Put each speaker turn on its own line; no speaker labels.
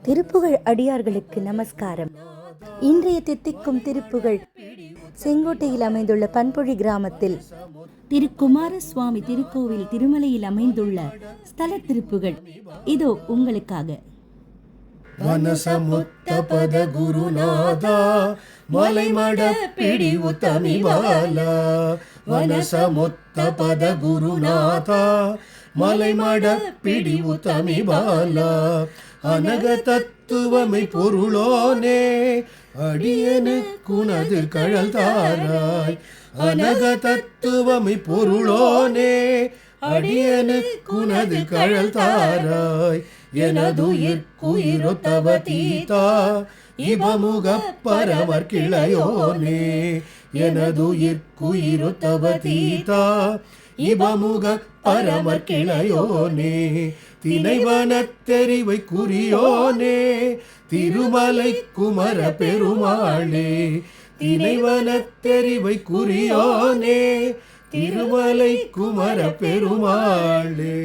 திருப்புகழ் அடியார்களுக்கு நமஸ்காரம். இன்றைய தித்திக்கும் திருப்புகழ் செங்கோட்டையில் அமைந்துள்ள பண்பொழி கிராமத்தில் திரு குமாரசுவாமி திருக்கோவில் திருமலையில் அமைந்துள்ள ஸ்தல திருப்புகழ் இதோ உங்களுக்காக.
வனசமுத்த பத குருநாதா மலைமட பிடி உத்தமி பாலா. வனசமுத்த பத குருநாதா மலைமட பிடி உத்தமி பாலா. அனக தத்துவமை பொருளோனே அடியனுக்குனது கழல் தாராய். அனக தத்துவமை பொருளோனே அடியனுக்குனது கழல் தாராய். எனதுயிர்க்குயிரொத்தவ தீதா இவமுக பரமர் கிளையோனே. எனதுயிர்க்குயிரொத்தவ தீதா இவமுக பரமர் கிளையோனே. தினைவனத் தெரிவை குறியோனே திருமலை குமர பெருமாளே. தினைவனத் தெரிவை குறியோனே திருமலை குமர பெருமாளே.